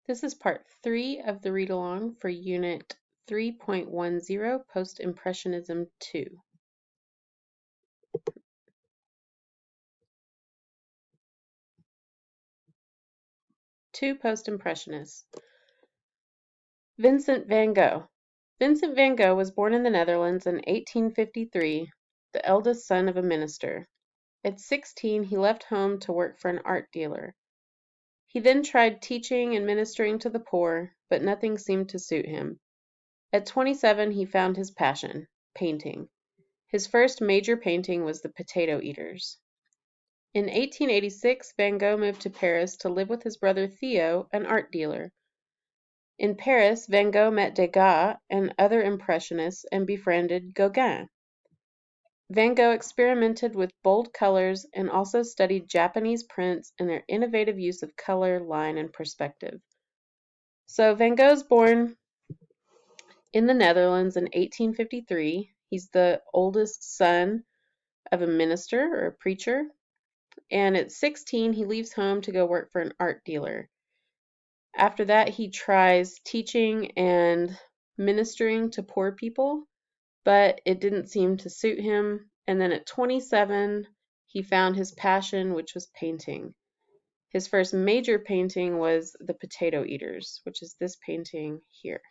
This is part 3 of the read-along for Unit 3.10, Post-Impressionism 2. Two Post-Impressionists. Vincent van Gogh. Vincent van Gogh was born in the Netherlands in 1853, the eldest son of a minister. At 16, he left home to work for an art dealer. He then tried teaching and ministering to the poor, but nothing seemed to suit him. At 27, he found his passion, painting. His first major painting was The Potato Eaters. In 1886, Van Gogh moved to Paris to live with his brother Theo, an art dealer. In Paris, Van Gogh met Degas and other Impressionists and befriended Gauguin. Van Gogh experimented with bold colors and also studied Japanese prints and their innovative use of color, line, and perspective. So Van Gogh's born in the Netherlands in 1853. He's the oldest son of a minister or a preacher. And at 16, he leaves home to go work for an art dealer. After that, he tries teaching and ministering to poor people, but it didn't seem to suit him. And then at 27, he found his passion, which was painting. His first major painting was The Potato Eaters, which is this painting here.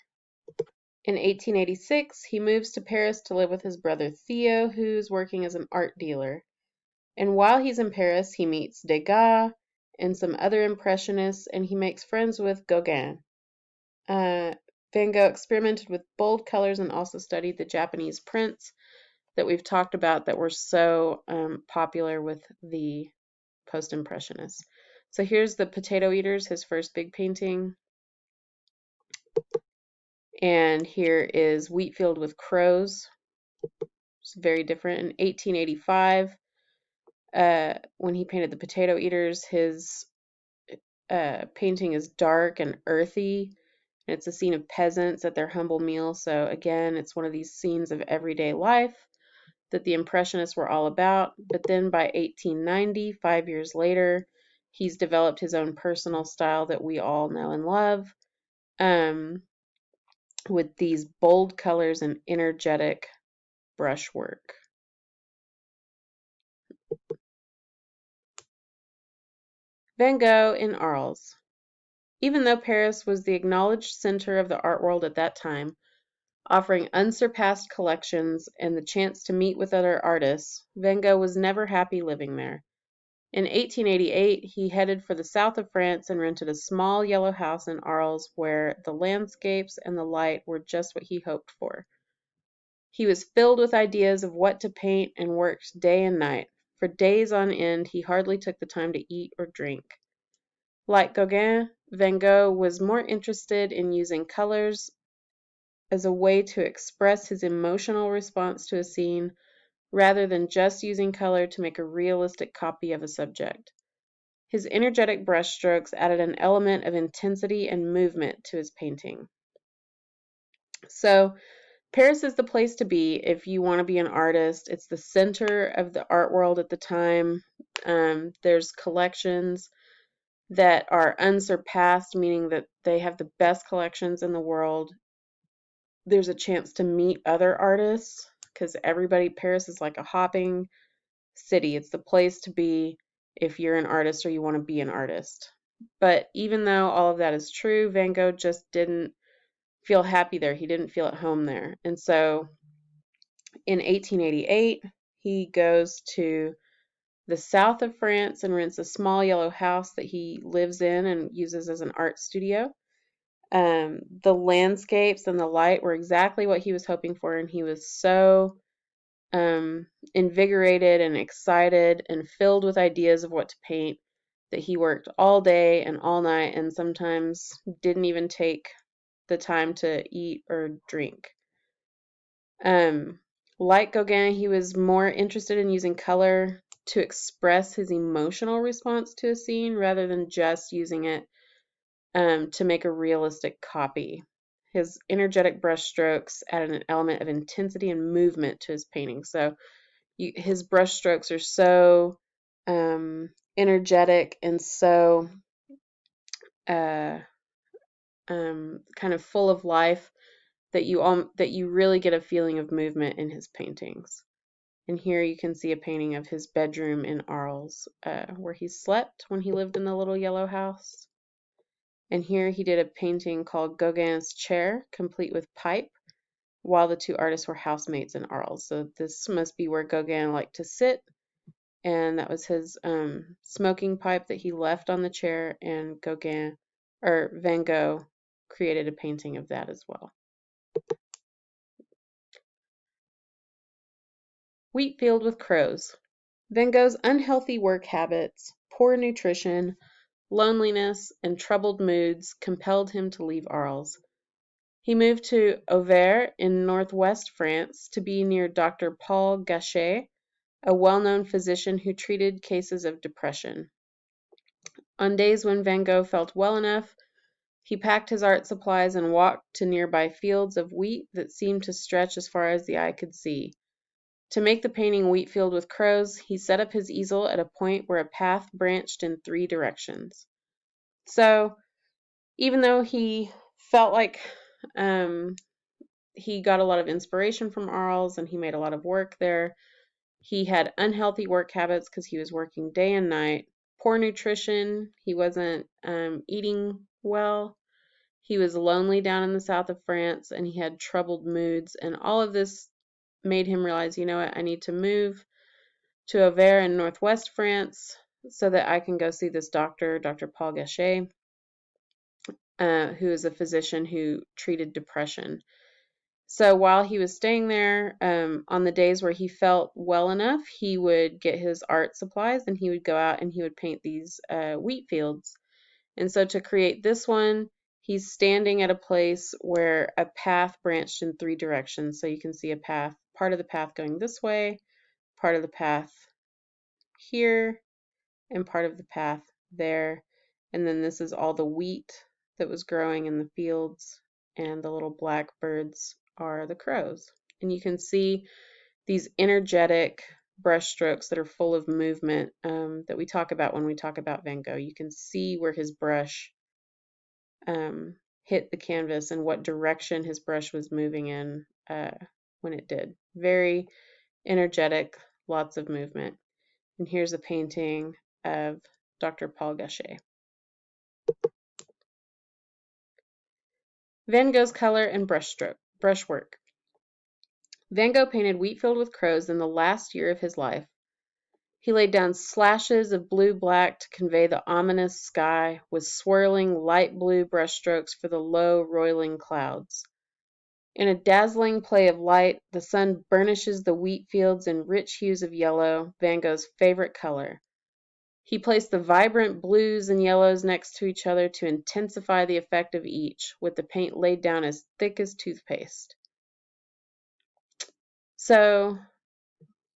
In 1886, he moves to Paris to live with his brother Theo, who's working as an art dealer. And while he's in Paris, he meets Degas and some other Impressionists, and he makes friends with Gauguin. Van Gogh experimented with bold colors and also studied the Japanese prints that we've talked about that were so popular with the Post-Impressionists. So here's The Potato Eaters, his first big painting. And here is Wheatfield with Crows. It's very different. In 1885, when he painted The Potato Eaters, his painting is dark and earthy, and it's a scene of peasants at their humble meal. So again, it's one of these scenes of everyday life that the Impressionists were all about. But then by 1890, 5 years later, he's developed his own personal style that we all know and love, with these bold colors and energetic brushwork. Van Gogh in Arles. Even though Paris was the acknowledged center of the art world at that time, offering unsurpassed collections and the chance to meet with other artists, Van Gogh was never happy living there. In 1888, he headed for the south of France and rented a small yellow house in Arles where the landscapes and the light were just what he hoped for. He was filled with ideas of what to paint and worked day and night. For days on end, he hardly took the time to eat or drink. Like Gauguin, Van Gogh was more interested in using colors as a way to express his emotional response to a scene rather than just using color to make a realistic copy of a subject. His energetic brushstrokes added an element of intensity and movement to his painting. So, Paris is the place to be if you want to be an artist. It's the center of the art world at the time. There's collections that are unsurpassed, meaning that they have the best collections in the world. There's a chance to meet other artists because Paris is like a hopping city. It's the place to be if you're an artist or you want to be an artist. But even though all of that is true, Van Gogh just didn't feel happy there. He didn't feel at home there. And so in 1888, he goes to the south of France and rents a small yellow house that he lives in and uses as an art studio. The landscapes and the light were exactly what he was hoping for, and he was so invigorated and excited and filled with ideas of what to paint that he worked all day and all night and sometimes didn't even take the time to eat or drink. Like Gauguin, he was more interested in using color to express his emotional response to a scene rather than just using it to make a realistic copy. His energetic brushstrokes added an element of intensity and movement to his painting. So his brushstrokes are so energetic and so kind of full of life that you really get a feeling of movement in his paintings. And here you can see a painting of his bedroom in Arles, where he slept when he lived in the little yellow house. And here he did a painting called Gauguin's Chair, complete with pipe, while the two artists were housemates in Arles. So this must be where Gauguin liked to sit, and that was his smoking pipe that he left on the chair, and Van Gogh created a painting of that as well. Wheat field with crows. Van Gogh's unhealthy work habits, poor nutrition, loneliness, and troubled moods compelled him to leave Arles. He moved to Auvergne in northwest France to be near Dr. Paul Gachet, a well-known physician who treated cases of depression. On days when Van Gogh felt well enough, he packed his art supplies and walked to nearby fields of wheat that seemed to stretch as far as the eye could see. To make the painting Wheatfield with Crows, he set up his easel at a point where a path branched in 3 directions. So, even though he felt like he got a lot of inspiration from Arles and he made a lot of work there, he had unhealthy work habits because he was working day and night, poor nutrition, he wasn't eating well, he was lonely down in the south of France, and he had troubled moods, and all of this made him realize, you know what, I need to move to Auvergne in northwest France so that I can go see this doctor, Dr. Paul Gachet, who is a physician who treated depression. So while he was staying there, on the days where he felt well enough, he would get his art supplies and he would go out and he would paint these wheat fields. And so to create this one, he's standing at a place where a path branched in 3 directions. So you can see a path, part of the path going this way, part of the path here, and part of the path there. And then this is all the wheat that was growing in the fields, and the little black birds are the crows. And you can see these energetic brush strokes that are full of movement that we talk about when we talk about Van Gogh. You can see where his brush hit the canvas and what direction his brush was moving in when it did. Very energetic, lots of movement. And here's a painting of Dr. Paul Gachet. Van Gogh's color and brushwork. Van Gogh painted Wheatfield with Crows in the last year of his life. He laid down slashes of blue-black to convey the ominous sky, with swirling light blue brushstrokes for the low, roiling clouds. In a dazzling play of light, the sun burnishes the wheat fields in rich hues of yellow, Van Gogh's favorite color. He placed the vibrant blues and yellows next to each other to intensify the effect of each, with the paint laid down as thick as toothpaste. So,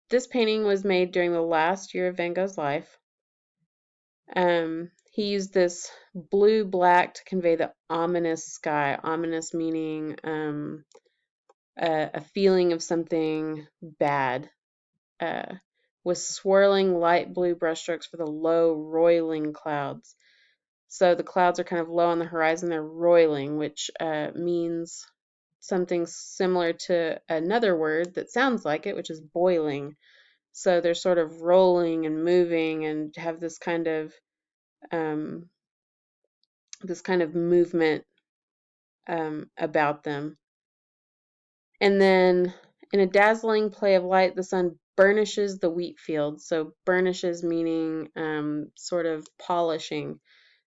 this painting was made during the last year of Van Gogh's life. He used this blue-black to convey the ominous sky. Ominous meaning a feeling of something bad. With swirling light blue brushstrokes for the low, roiling clouds. So the clouds are kind of low on the horizon. They're roiling, which means something similar to another word that sounds like it, which is boiling. So they're sort of rolling and moving and have this kind of movement about them. And then in a dazzling play of light, the sun burnishes the wheat field. So burnishes meaning sort of polishing.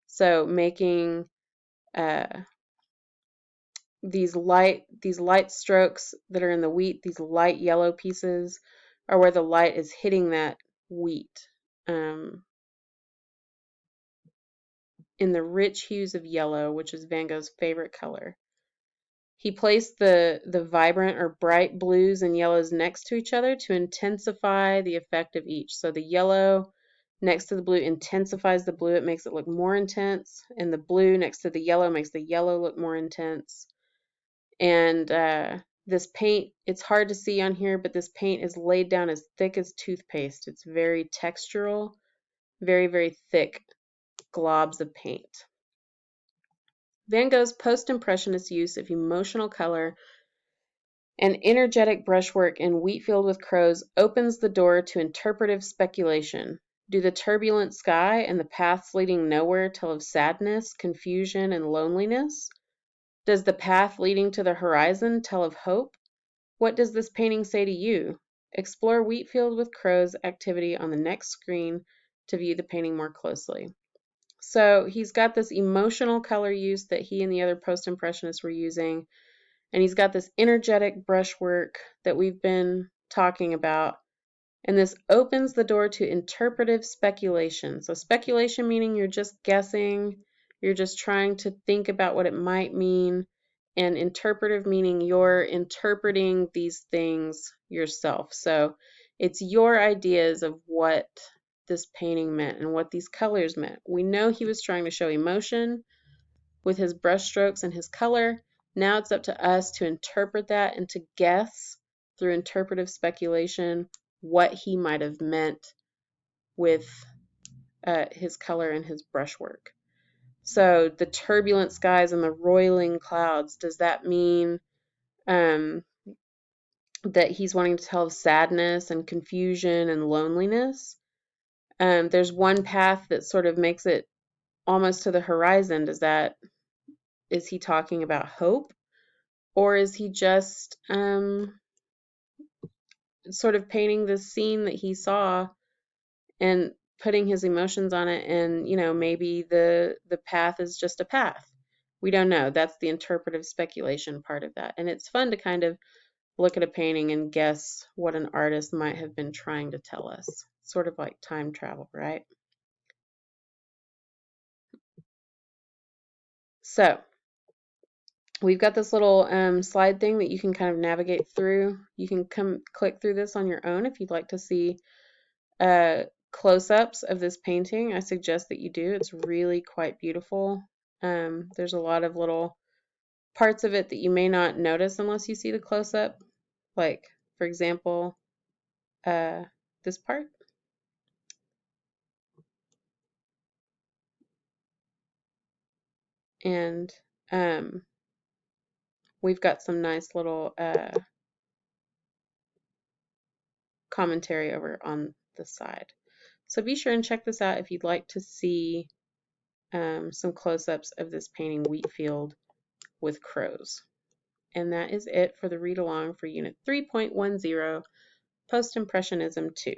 So making these light strokes that are in the wheat, these light yellow pieces, are where the light is hitting that wheat in the rich hues of yellow, which is Van Gogh's favorite color. He placed the vibrant or bright blues and yellows next to each other to intensify the effect of each. So the yellow next to the blue intensifies the blue. It makes it look more intense. And the blue next to the yellow makes the yellow look more intense. And this paint, it's hard to see on here, but this paint is laid down as thick as toothpaste. It's very textural, very, very thick globs of paint. Van Gogh's post-impressionist use of emotional color and energetic brushwork in Wheatfield with Crows opens the door to interpretive speculation. Do the turbulent sky and the paths leading nowhere tell of sadness, confusion, and loneliness? Does the path leading to the horizon tell of hope? What does this painting say to you? Explore Wheatfield with Crows activity on the next screen to view the painting more closely. So he's got this emotional color use that he and the other post-impressionists were using, and he's got this energetic brushwork that we've been talking about, and this opens the door to interpretive speculation. So speculation meaning you're just guessing, you're just trying to think about what it might mean, and interpretive meaning you're interpreting these things yourself. So it's your ideas of what this painting meant and what these colors meant. We know he was trying to show emotion with his brushstrokes and his color. Now it's up to us to interpret that and to guess through interpretive speculation what he might have meant with his color and his brushwork. So the turbulent skies and the roiling clouds, does that mean that he's wanting to tell of sadness and confusion and loneliness? There's one path that sort of makes it almost to the horizon. Is he talking about hope? Or is he just sort of painting this scene that he saw and putting his emotions on it, and maybe the path is just a path. We don't know. That's the interpretive speculation part of that. And it's fun to kind of look at a painting and guess what an artist might have been trying to tell us. Sort of like time travel, right? So we've got this little slide thing that you can kind of navigate through. You can come click through this on your own if you'd like to see close-ups of this painting. I suggest that you do. It's really quite beautiful. There's a lot of little parts of it that you may not notice unless you see the close-up. Like, for example, this part. And we've got some nice little commentary over on the side. So be sure and check this out if you'd like to see some close-ups of this painting, Wheatfield with Crows. And that is it for the read-along for Unit 3.10, Post-Impressionism 2.